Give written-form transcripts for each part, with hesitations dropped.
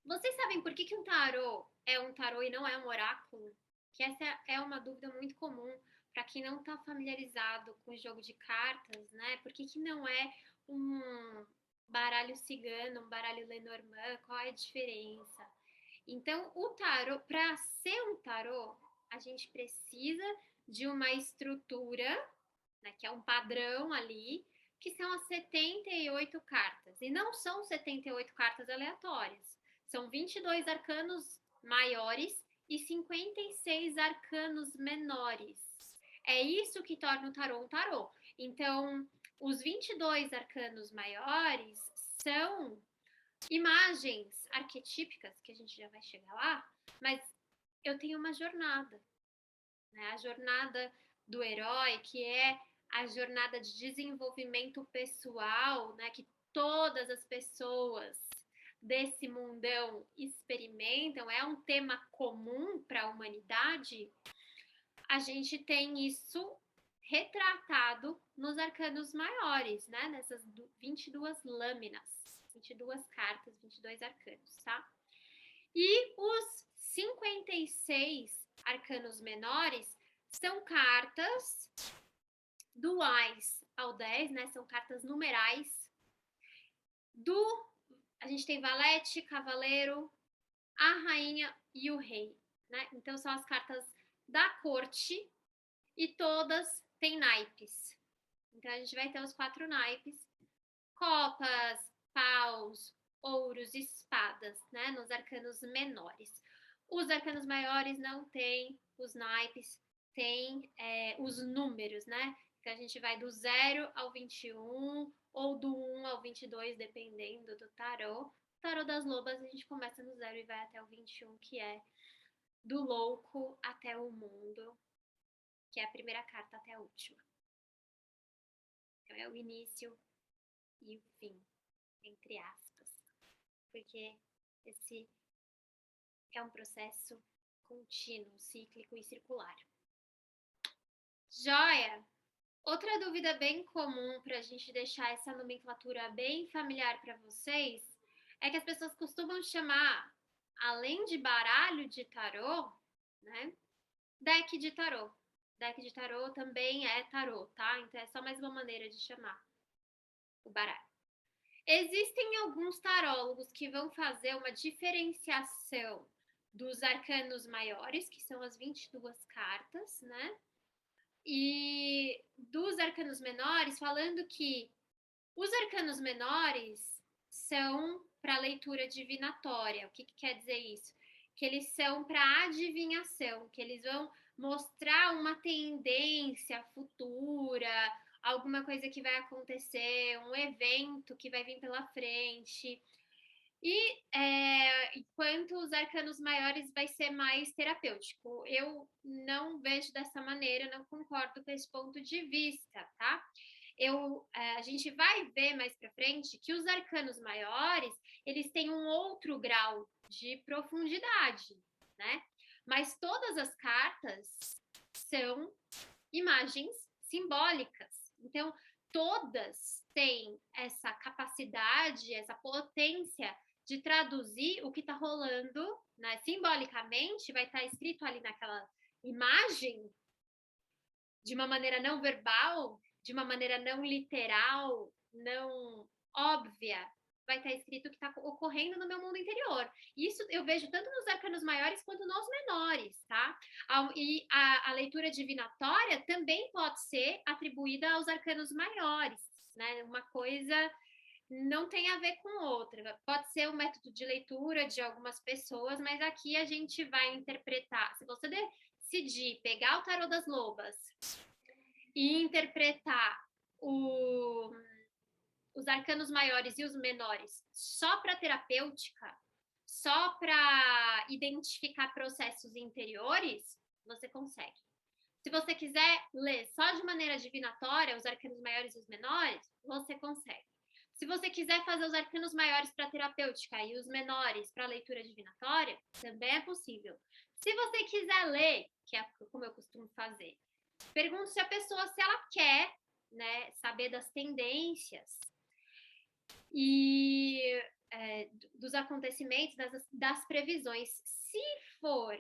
Vocês sabem por que um tarô é um tarô e não é um oráculo? Que essa é uma dúvida muito comum para quem não está familiarizado com o jogo de cartas, né? Por que não é um baralho cigano, um baralho Lenormand? Qual é a diferença? Então, o tarô, para ser um tarô, a gente precisa de uma estrutura, né, que é um padrão ali, que são as 78 cartas. E não são 78 cartas aleatórias. São 22 arcanos maiores e 56 arcanos menores. É isso que torna o tarô um tarô. Então, os 22 arcanos maiores são imagens arquetípicas, que a gente já vai chegar lá, mas eu tenho uma jornada, né? A jornada do herói, que é a jornada de desenvolvimento pessoal, né? Que todas as pessoas desse mundão experimentam, é um tema comum para a humanidade. A gente tem isso retratado nos arcanos maiores, né? Nessas 22 lâminas, 22 cartas, 22 arcanos, tá? E os 56 arcanos menores são cartas do Ás ao 10, né? São cartas numerais. A gente tem valete, cavaleiro, a rainha e o rei, né? Então são as cartas da corte e todas têm naipes. Então a gente vai ter os 4 naipes: copas, paus, ouros, espadas, né? Nos arcanos menores. Os arcanos maiores não têm os naipes, tem os números, né? Então a gente vai do 0 ao 21 ou do 1 ao 22, dependendo do tarô. O tarô das lobas a gente começa no 0 e vai até o 21, que é do louco até o mundo, que é a primeira carta até a última. Então é o início e o fim, entre aspas, porque esse é um processo contínuo, cíclico e circular. Joia! Outra dúvida bem comum para a gente deixar essa nomenclatura bem familiar para vocês é que as pessoas costumam chamar, além de baralho de tarô, né, deck de tarô. Deck de tarô também é tarô, tá? Então é só mais uma maneira de chamar o baralho. Existem alguns tarólogos que vão fazer uma diferenciação dos arcanos maiores, que são as 22 cartas, né? E dos arcanos menores, falando que os arcanos menores são para leitura divinatória. O que quer dizer isso? Que eles são para adivinhação, que eles vão mostrar uma tendência futura, alguma coisa que vai acontecer, um evento que vai vir pela frente. E enquanto os arcanos maiores vai ser mais terapêutico. Eu não vejo dessa maneira, não concordo com esse ponto de vista, tá? A gente vai ver mais para frente que os arcanos maiores, eles têm um outro grau de profundidade, né? Mas todas as cartas são imagens simbólicas. Então, todas têm essa capacidade, essa potência de traduzir o que está rolando, né? Simbolicamente, vai estar escrito ali naquela imagem, de uma maneira não verbal, de uma maneira não literal, não óbvia, vai estar escrito o que está ocorrendo no meu mundo interior. Isso eu vejo tanto nos arcanos maiores quanto nos menores, tá? E a leitura divinatória também pode ser atribuída aos arcanos maiores, né? Uma coisa não tem a ver com outra. Pode ser um método de leitura de algumas pessoas, mas aqui a gente vai interpretar. Se você decidir pegar o tarô das lobas e interpretar os arcanos maiores e os menores só para terapêutica, só para identificar processos interiores, você consegue. Se você quiser ler só de maneira divinatória os arcanos maiores e os menores, você consegue. Se você quiser fazer os arcanos maiores para terapêutica e os menores para leitura divinatória, também é possível. Se você quiser ler, que é como eu costumo fazer, pergunto se a pessoa, se ela quer, né, saber das tendências. E dos acontecimentos, das previsões. Se for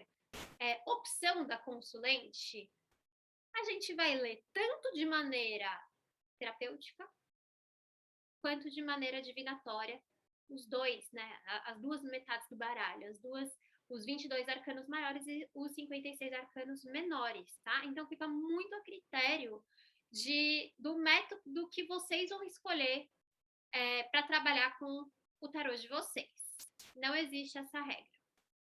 opção da consulente, a gente vai ler tanto de maneira terapêutica quanto de maneira divinatória, os dois, né? As duas metades do baralho, os 22 arcanos maiores e os 56 arcanos menores, tá? Então fica muito a critério do método que vocês vão escolher para trabalhar com o tarô de vocês. Não existe essa regra.